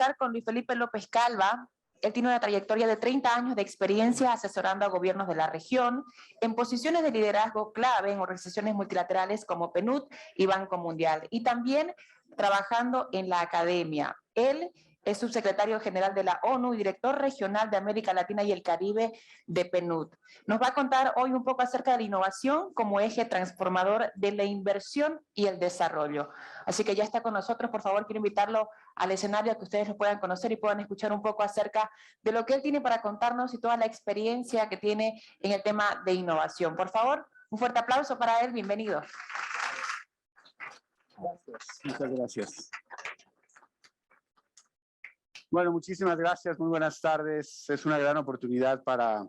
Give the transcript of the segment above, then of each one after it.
conversar con Luis Felipe López Calva. Él tiene una trayectoria de 30 años de experiencia asesorando a gobiernos de la región en posiciones de liderazgo clave en organizaciones multilaterales como PNUD y Banco Mundial, y también trabajando en la academia. Él es subsecretario general de la ONU y director regional de América Latina y el Caribe de PNUD. Nos va a contar hoy un poco acerca de la innovación como eje transformador de la inversión y el desarrollo. Así que ya está con nosotros. Por favor, quiero invitarlo al escenario a que ustedes lo puedan conocer y puedan escuchar un poco acerca de lo que él tiene para contarnos y toda la experiencia que tiene en el tema de innovación. Por favor, un fuerte aplauso para él. Bienvenido. Gracias. Muchas gracias. Bueno, muchísimas gracias. Muy buenas tardes. Es una gran oportunidad para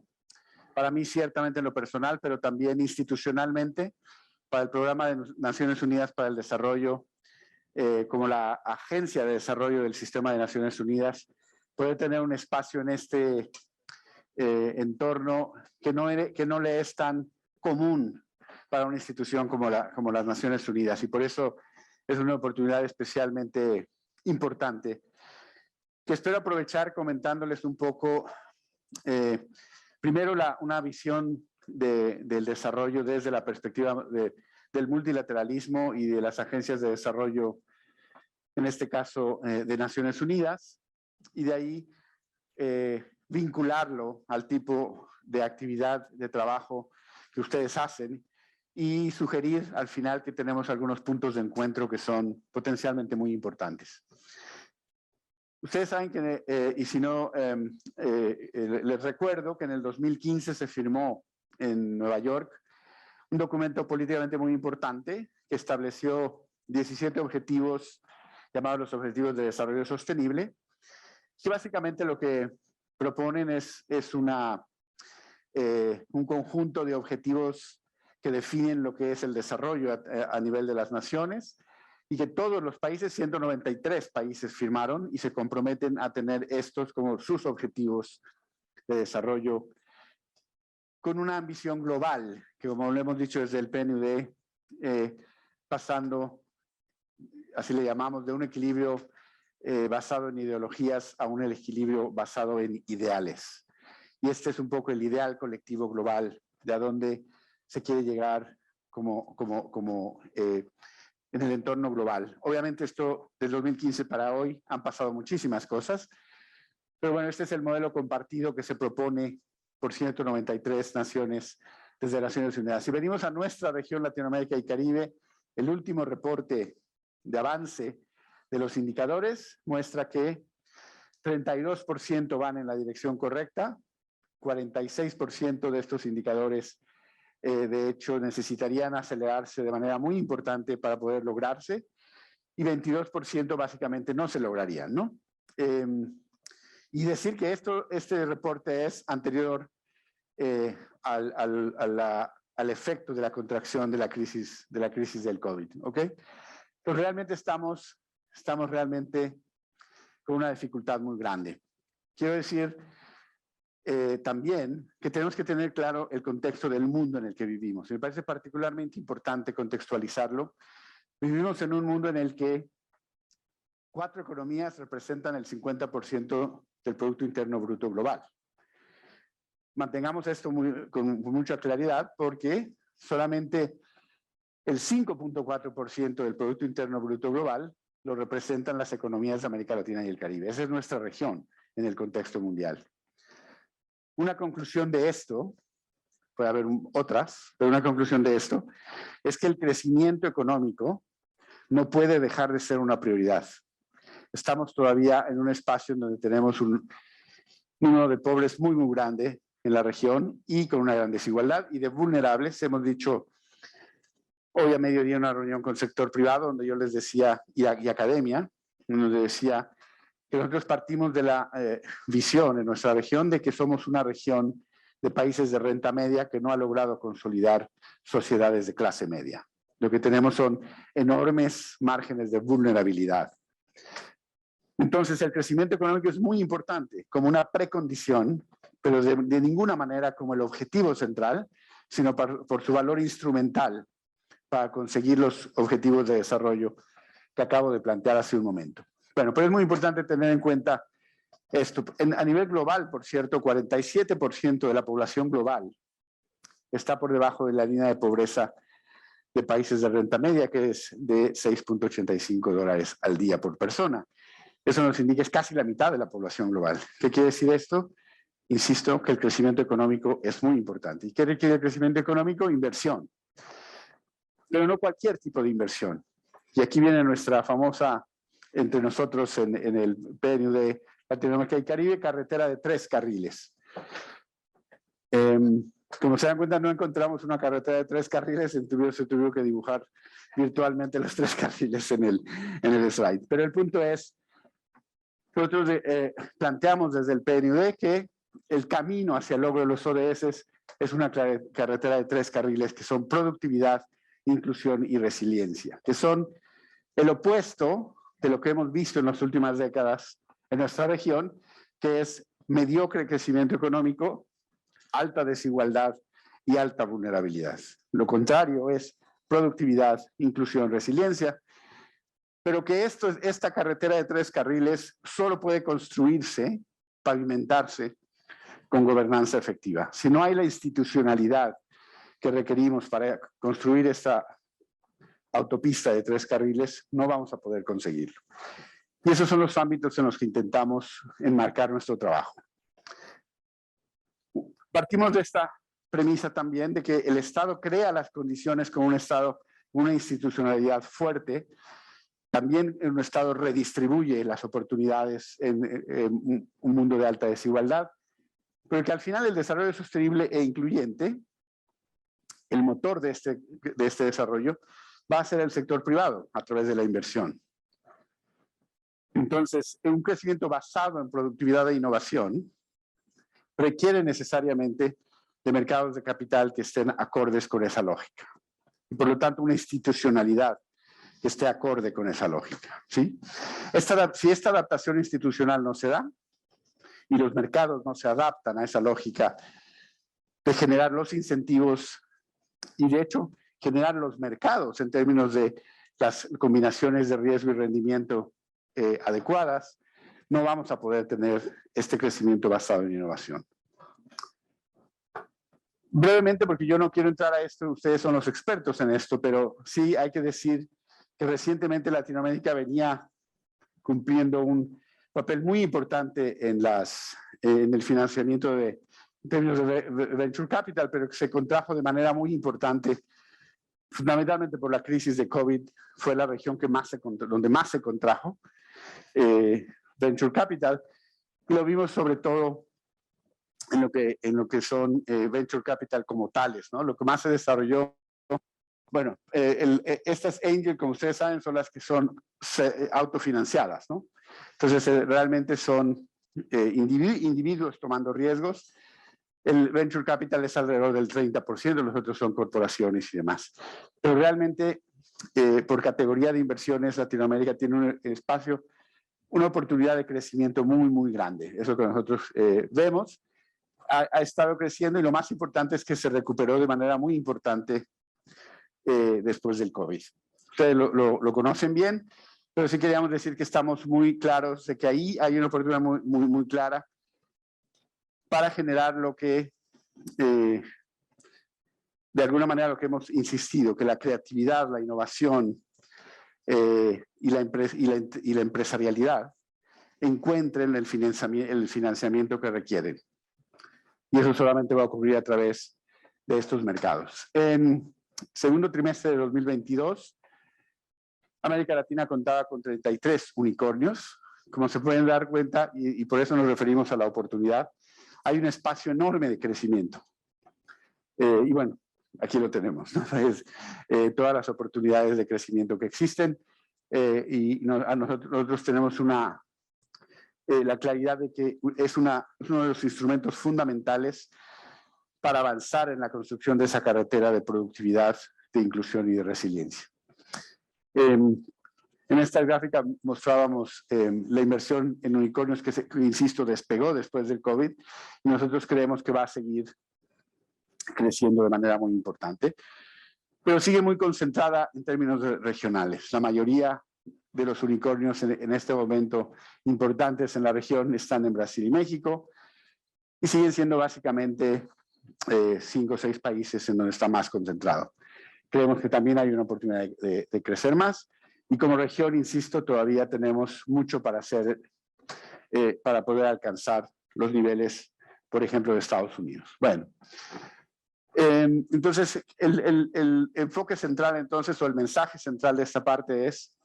mí, ciertamente en lo personal, pero también institucionalmente, para el Programa de Naciones Unidas para el Desarrollo, como la Agencia de Desarrollo del Sistema de Naciones Unidas, poder tener un espacio en este entorno que no le es tan común para una institución como las Naciones Unidas. Y por eso es una oportunidad especialmente importante, que espero aprovechar comentándoles un poco, primero una visión del desarrollo desde la perspectiva del multilateralismo y de las agencias de desarrollo, en este caso de Naciones Unidas, y de ahí vincularlo al tipo de actividad, de trabajo que ustedes hacen, y sugerir al final que tenemos algunos puntos de encuentro que son potencialmente muy importantes. Ustedes saben que, y si no, les recuerdo que en el 2015 se firmó en Nueva York un documento políticamente muy importante que estableció 17 objetivos llamados los Objetivos de Desarrollo Sostenible, que básicamente lo que proponen es un conjunto de objetivos que definen lo que es el desarrollo a nivel de las naciones, y que todos los países, 193 países, firmaron y se comprometen a tener estos como sus objetivos de desarrollo, con una ambición global, que como lo hemos dicho desde el PNUD, pasando, así le llamamos, de un equilibrio basado en ideologías a un equilibrio basado en ideales. Y este es un poco el ideal colectivo global de a dónde se quiere llegar en el entorno global. Obviamente esto, del 2015 para hoy, han pasado muchísimas cosas, pero bueno, este es el modelo compartido que se propone por 193 naciones desde Naciones Unidas. Si venimos a nuestra región, Latinoamérica y Caribe, el último reporte de avance de los indicadores muestra que 32% van en la dirección correcta, 46% de estos indicadores de hecho necesitarían acelerarse de manera muy importante para poder lograrse, y 22% básicamente no se lograrían, ¿no? Y decir que este reporte es anterior al efecto de la contracción de la crisis del COVID, ¿ok? Pero realmente estamos realmente con una dificultad muy grande. Quiero decir también que tenemos que tener claro el contexto del mundo en el que vivimos. Me parece particularmente importante contextualizarlo. Vivimos en un mundo en el que 4 economías representan el 50% del Producto Interno Bruto global. Mantengamos esto con mucha claridad, porque solamente el 5.4% del Producto Interno Bruto global lo representan las economías de América Latina y el Caribe. Esa es nuestra región en el contexto mundial. Una conclusión de esto, puede haber otras, pero una conclusión de esto es que el crecimiento económico no puede dejar de ser una prioridad. Estamos todavía en un espacio en donde tenemos un número de pobres muy, muy grande en la región, y con una gran desigualdad, y de vulnerables. Hemos dicho hoy a mediodía en una reunión con el sector privado, donde yo les decía, y academia, donde decía que nosotros partimos de la visión en nuestra región de que somos una región de países de renta media que no ha logrado consolidar sociedades de clase media. Lo que tenemos son enormes márgenes de vulnerabilidad. Entonces, el crecimiento económico es muy importante como una precondición, pero de ninguna manera como el objetivo central, sino por su valor instrumental para conseguir los objetivos de desarrollo que acabo de plantear hace un momento. Bueno, pero es muy importante tener en cuenta esto. A nivel global, por cierto, 47% de la población global está por debajo de la línea de pobreza de países de renta media, que es de $6.85 al día por persona. Eso nos indica que es casi la mitad de la población global. ¿Qué quiere decir esto? Insisto que el crecimiento económico es muy importante. ¿Y qué requiere el crecimiento económico? Inversión. Pero no cualquier tipo de inversión. Y aquí viene nuestra famosa, entre nosotros en el PNUD Latinoamérica y Caribe, carretera de 3 carriles. Como se dan cuenta, no encontramos una carretera de 3 carriles, entonces se tuvo que dibujar virtualmente los 3 carriles en el slide. Pero el punto es, nosotros planteamos desde el PNUD que el camino hacia el logro de los ODS es una carretera de 3 carriles que son productividad, inclusión y resiliencia, que son el opuesto de lo que hemos visto en las últimas décadas en nuestra región, que es mediocre crecimiento económico, alta desigualdad y alta vulnerabilidad. Lo contrario es productividad, inclusión, resiliencia, pero que esta carretera de 3 carriles solo puede construirse, pavimentarse, con gobernanza efectiva. Si no hay la institucionalidad que requerimos para construir esta autopista de 3 carriles, no vamos a poder conseguirlo. Y esos son los ámbitos en los que intentamos enmarcar nuestro trabajo. Partimos de esta premisa también de que el Estado crea las condiciones con un Estado, una institucionalidad fuerte. También un Estado redistribuye las oportunidades en un mundo de alta desigualdad, pero que al final el desarrollo sostenible e incluyente, el motor de este desarrollo, va a ser el sector privado a través de la inversión. Entonces, un crecimiento basado en productividad e innovación requiere necesariamente de mercados de capital que estén acordes con esa lógica. Y por lo tanto, una institucionalidad que esté acorde con esa lógica, ¿sí? Si esta adaptación institucional no se da y los mercados no se adaptan a esa lógica de generar los incentivos y, de hecho, generar los mercados en términos de las combinaciones de riesgo y rendimiento adecuadas, no vamos a poder tener este crecimiento basado en innovación. Brevemente, porque yo no quiero entrar a esto, ustedes son los expertos en esto, pero sí hay que decir que recientemente Latinoamérica venía cumpliendo un papel muy importante en el financiamiento en términos de venture capital, pero que se contrajo de manera muy importante, fundamentalmente por la crisis de COVID. Fue la región donde más se contrajo venture capital. Y lo vimos sobre todo en lo que son venture capital como tales, ¿no? Lo que más se desarrolló, bueno, estas angel, como ustedes saben, son las que son autofinanciadas, ¿no? Entonces, realmente son individuos tomando riesgos. El venture capital es alrededor del 30%, los otros son corporaciones y demás. Pero realmente, por categoría de inversiones, Latinoamérica tiene un espacio, una oportunidad de crecimiento muy, muy grande. Eso que nosotros vemos. Ha estado creciendo y lo más importante es que se recuperó de manera muy importante después del COVID. Ustedes lo conocen bien, pero sí queríamos decir que estamos muy claros de que ahí hay una oportunidad muy, muy, muy clara para generar lo que, de alguna manera, lo que hemos insistido, que la creatividad, la innovación y la empresarialidad encuentren el financiamiento que requieren. Y eso solamente va a ocurrir a través de estos mercados. En segundo trimestre de 2022, América Latina contaba con 33 unicornios. Como se pueden dar cuenta, y por eso nos referimos a la oportunidad, hay un espacio enorme de crecimiento. Y bueno, aquí lo tenemos, ¿no? Todas las oportunidades de crecimiento que existen. Nosotros tenemos la claridad de que es uno de los instrumentos fundamentales para avanzar en la construcción de esa carretera de productividad, de inclusión y de resiliencia. En esta gráfica mostrábamos la inversión en unicornios que, insisto, despegó después del COVID, y nosotros creemos que va a seguir creciendo de manera muy importante, pero sigue muy concentrada en términos regionales. La mayoría de los unicornios en este momento importantes en la región están en Brasil y México, y siguen siendo básicamente 5 o 6 países en donde está más concentrado. Creemos que también hay una oportunidad de crecer más, y como región, insisto, todavía tenemos mucho para hacer para poder alcanzar los niveles, por ejemplo, de Estados Unidos. Bueno, entonces el enfoque central entonces, o el mensaje central de esta parte es: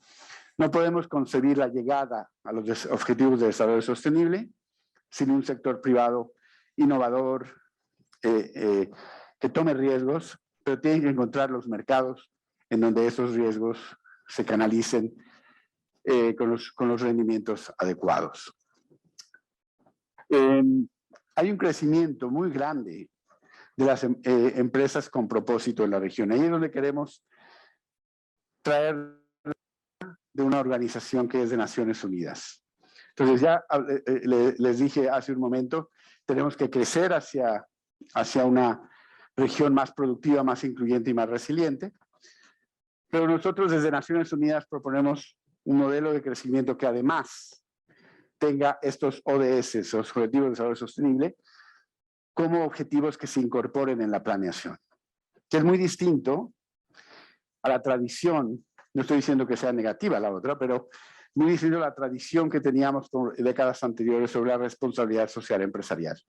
no podemos concebir la llegada a los objetivos de desarrollo sostenible sin un sector privado innovador, que tome riesgos, pero tiene que encontrar los mercados en donde esos riesgos se canalicen con los rendimientos adecuados. Hay un crecimiento muy grande de las empresas con propósito en la región. Ahí es donde queremos traer de una organización que es de Naciones Unidas. Entonces ya les dije hace un momento, tenemos que crecer hacia una región más productiva, más incluyente y más resiliente. Pero nosotros desde Naciones Unidas proponemos un modelo de crecimiento que además tenga estos ODS, los Objetivos de Desarrollo Sostenible, como objetivos que se incorporen en la planeación, que es muy distinto a la tradición. No estoy diciendo que sea negativa la otra, pero muy distinto a la tradición que teníamos por décadas anteriores sobre la responsabilidad social empresarial.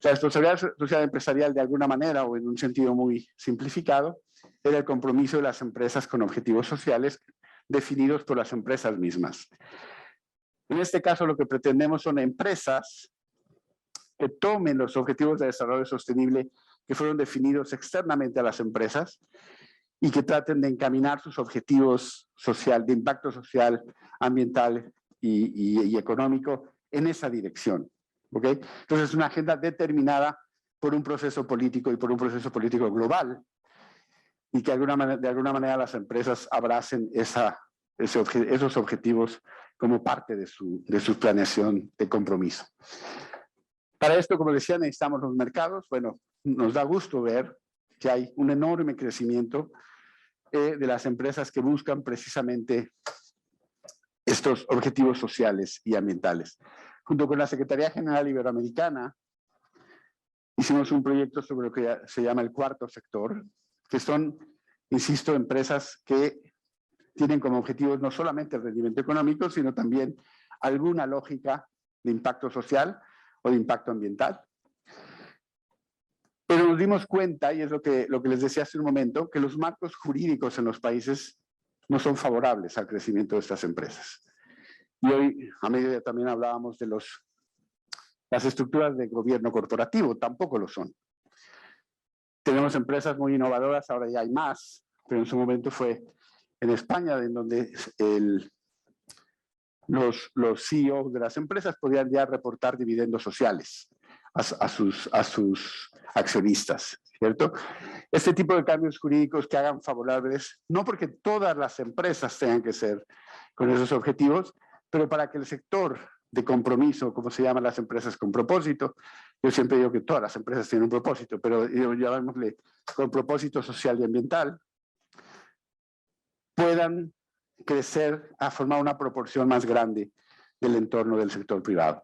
La responsabilidad social empresarial, de alguna manera, o en un sentido muy simplificado, era el compromiso de las empresas con objetivos sociales definidos por las empresas mismas. En este caso, lo que pretendemos son empresas que tomen los objetivos de desarrollo sostenible que fueron definidos externamente a las empresas y que traten de encaminar sus objetivos de impacto social, ambiental y económico en esa dirección. ¿Okay? Entonces es una agenda determinada por un proceso político y por un proceso político global, y que de alguna manera las empresas abracen esos objetivos como parte de su planeación de compromiso. Para esto, como decía, necesitamos los mercados. Bueno, nos da gusto ver que hay un enorme crecimiento de las empresas que buscan precisamente estos objetivos sociales y ambientales. Junto con la Secretaría General Iberoamericana, hicimos un proyecto sobre lo que se llama el cuarto sector, que son, insisto, empresas que tienen como objetivos no solamente el rendimiento económico, sino también alguna lógica de impacto social o de impacto ambiental. Pero nos dimos cuenta, y es lo que les decía hace un momento, que los marcos jurídicos en los países no son favorables al crecimiento de estas empresas. Y hoy, a mediodía, también hablábamos de las estructuras de gobierno corporativo, tampoco lo son. Tenemos empresas muy innovadoras, ahora ya hay más, pero en su momento fue en España, en donde los CEOs de las empresas podían ya reportar dividendos sociales a sus accionistas, ¿cierto? Este tipo de cambios jurídicos que hagan favorables, no porque todas las empresas tengan que ser con esos objetivos, pero para que el sector de compromiso, como se llaman las empresas con propósito, yo siempre digo que todas las empresas tienen un propósito, pero llamémosle con propósito social y ambiental, puedan crecer a formar una proporción más grande del entorno del sector privado.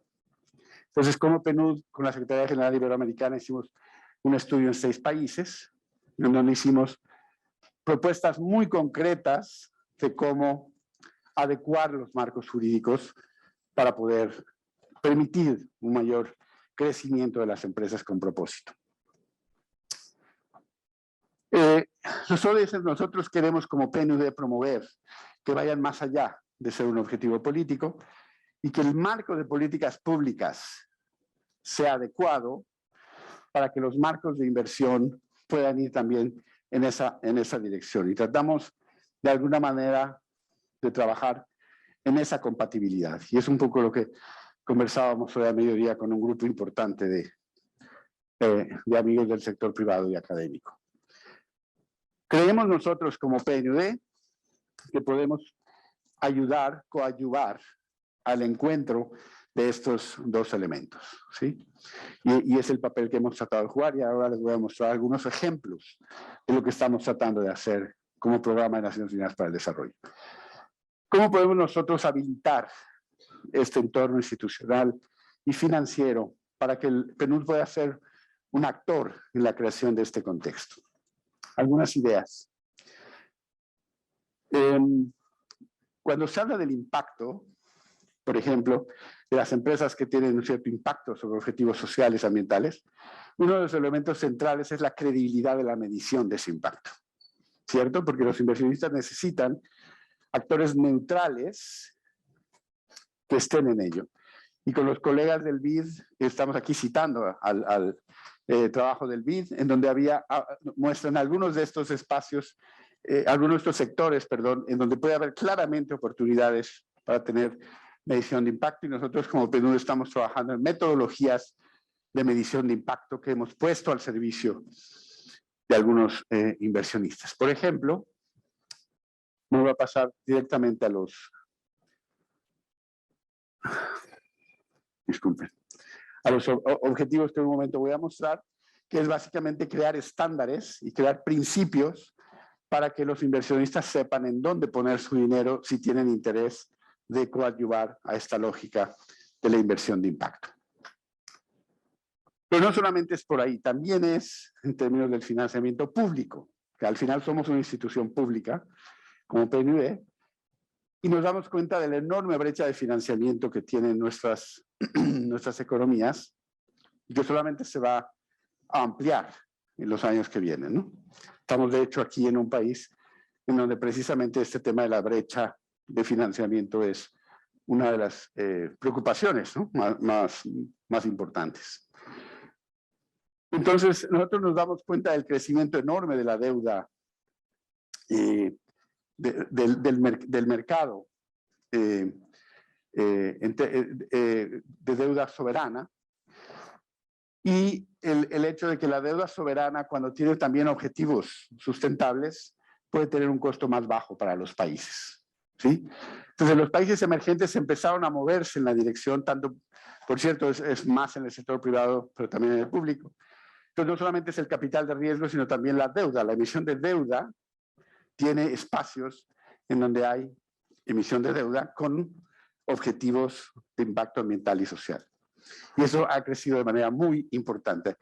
Entonces, como PNUD, con la Secretaría General Iberoamericana, hicimos un estudio en 6 países, en donde hicimos propuestas muy concretas de cómo adecuar los marcos jurídicos para poder permitir un mayor crecimiento de las empresas con propósito. Los ODS nosotros queremos como PNUD promover que vayan más allá de ser un objetivo político y que el marco de políticas públicas sea adecuado para que los marcos de inversión puedan ir también en esa dirección. Y tratamos de alguna manera de trabajar en esa compatibilidad. Y es un poco lo que conversábamos hoy a mediodía con un grupo importante de amigos del sector privado y académico. Creemos nosotros como PNUD que podemos coadyuvar al encuentro de estos 2 elementos, ¿sí? Y es el papel que hemos tratado de jugar, y ahora les voy a mostrar algunos ejemplos de lo que estamos tratando de hacer como Programa de Naciones Unidas para el Desarrollo. ¿Cómo podemos nosotros habilitar este entorno institucional y financiero para que el PNUD pueda ser un actor en la creación de este contexto? Algunas ideas. Cuando se habla del impacto, por ejemplo, de las empresas que tienen un cierto impacto sobre objetivos sociales y ambientales, uno de los elementos centrales es la credibilidad de la medición de ese impacto, ¿cierto? Porque los inversionistas necesitan actores neutrales que estén en ello. Y con los colegas del BID, estamos aquí citando al trabajo del BID, en donde muestran algunos de estos espacios, algunos de estos sectores, perdón, en donde puede haber claramente oportunidades para tener medición de impacto, y nosotros como PNUD estamos trabajando en metodologías de medición de impacto que hemos puesto al servicio de algunos inversionistas. Por ejemplo, me voy a pasar directamente a los... Disculpen. A los objetivos que en un momento voy a mostrar, que es básicamente crear estándares y crear principios para que los inversionistas sepan en dónde poner su dinero si tienen interés de coadyuvar a esta lógica de la inversión de impacto. Pero no solamente es por ahí, también es en términos del financiamiento público, que al final somos una institución pública, como PNUD, y nos damos cuenta de la enorme brecha de financiamiento que tienen nuestras economías, y que solamente se va a ampliar en los años que vienen, ¿no? Estamos, de hecho, aquí en un país en donde precisamente este tema de la brecha de financiamiento es una de las preocupaciones, ¿no? más importantes. Entonces, nosotros nos damos cuenta del crecimiento enorme de la deuda del mercado de deuda soberana, y el hecho de que la deuda soberana, cuando tiene también objetivos sustentables, puede tener un costo más bajo para los países, ¿sí? Entonces, los países emergentes empezaron a moverse en la dirección, tanto, por cierto, es más en el sector privado, pero también en el público. Entonces, no solamente es el capital de riesgo, sino también la deuda. La emisión de deuda tiene espacios en donde hay emisión de deuda con objetivos de impacto ambiental y social. Y eso ha crecido de manera muy importante.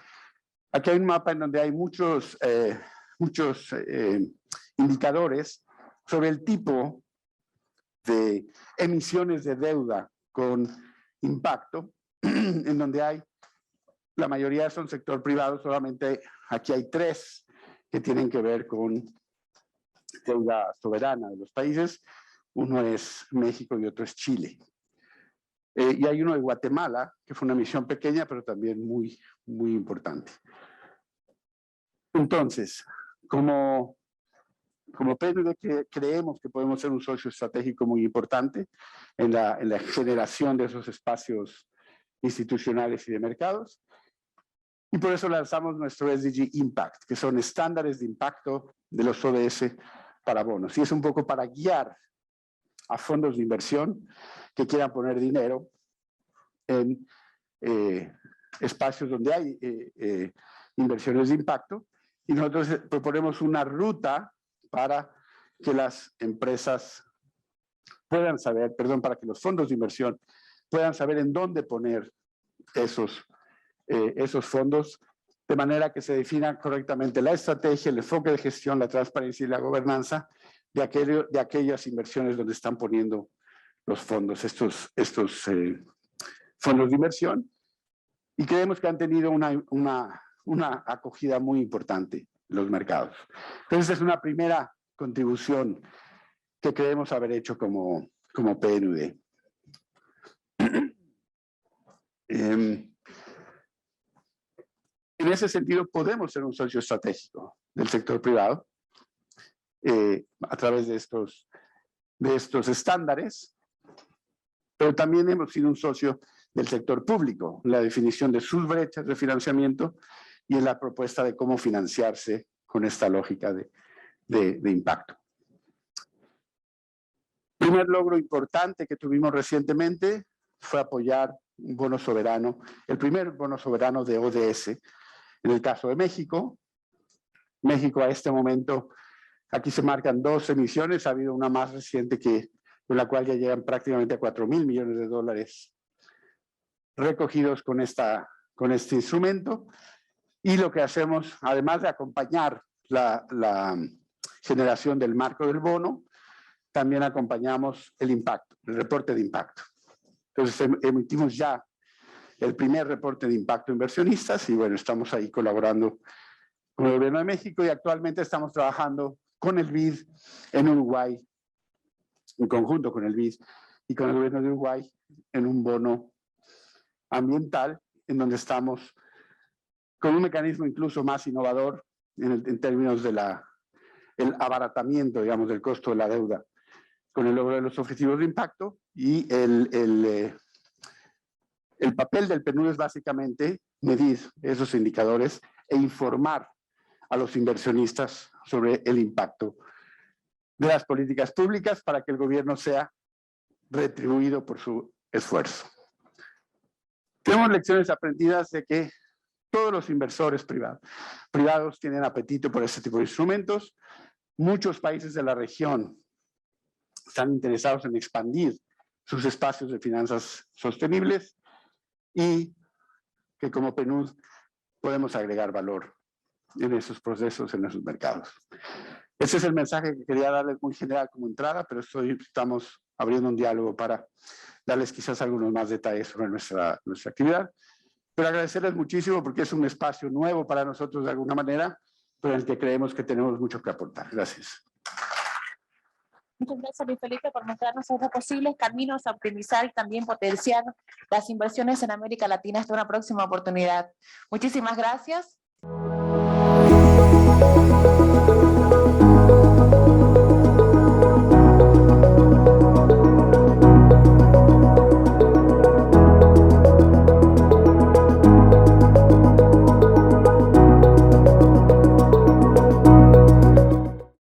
Aquí hay un mapa en donde hay muchos indicadores sobre el tipo de emisiones de deuda con impacto, en donde hay, la mayoría son sector privado, solamente aquí hay 3 que tienen que ver con deuda soberana de los países. Uno es México y otro es Chile. Y hay uno de Guatemala, que fue una emisión pequeña, pero también muy importante. Entonces, como PNUD creemos que podemos ser un socio estratégico muy importante en la generación de esos espacios institucionales y de mercados, y por eso lanzamos nuestro SDG Impact, que son estándares de impacto de los ODS para bonos, y es un poco para guiar a fondos de inversión que quieran poner dinero en espacios donde hay inversiones de impacto, y nosotros proponemos una ruta para que las empresas puedan saber, para que los fondos de inversión puedan saber en dónde poner esos fondos, de manera que se defina correctamente la estrategia, el enfoque de gestión, la transparencia y la gobernanza de aquellas inversiones donde están poniendo los fondos, estos fondos de inversión, y creemos que han tenido una acogida muy importante en los mercados. Entonces, es una primera contribución que creemos haber hecho como PNUD. En ese sentido, podemos ser un socio estratégico del sector privado a través de estos estándares, pero también hemos sido un socio del sector público, en la definición de sus brechas de financiamiento y en la propuesta de cómo financiarse con esta lógica de impacto. El primer logro importante que tuvimos recientemente fue apoyar un bono soberano, el primer bono soberano de ODS. En el caso de México, a este momento, aquí se marcan 2 emisiones, ha habido una más reciente que con la cual ya llegan prácticamente a 4.000 millones de dólares recogidos con este instrumento. Y lo que hacemos, además de acompañar la generación del marco del bono, también acompañamos el impacto, el reporte de impacto. Entonces emitimos ya el primer reporte de impacto inversionistas y bueno, estamos ahí colaborando con el Gobierno de México y actualmente estamos trabajando con el BID en Uruguay, en conjunto con el BID y con el Gobierno de Uruguay en un bono ambiental en donde estamos con un mecanismo incluso más innovador en términos de el abaratamiento, digamos, del costo de la deuda con el logro de los objetivos de impacto y el papel del PNUD es básicamente medir esos indicadores e informar a los inversionistas sobre el impacto de las políticas públicas para que el gobierno sea retribuido por su esfuerzo. Tenemos lecciones aprendidas de que todos los inversores privados tienen apetito por este tipo de instrumentos. Muchos países de la región están interesados en expandir sus espacios de finanzas sostenibles y que como PNUD podemos agregar valor en esos procesos, en esos mercados. Ese es el mensaje que quería darles muy general como entrada, pero estamos abriendo un diálogo para darles quizás algunos más detalles sobre nuestra actividad. Pero agradecerles muchísimo porque es un espacio nuevo para nosotros de alguna manera, pero en el que creemos que tenemos mucho que aportar. Gracias. Muchas gracias, Luis Felipe, por mostrarnos otros posibles caminos a optimizar y también potenciar las inversiones en América Latina hasta una próxima oportunidad. Muchísimas gracias.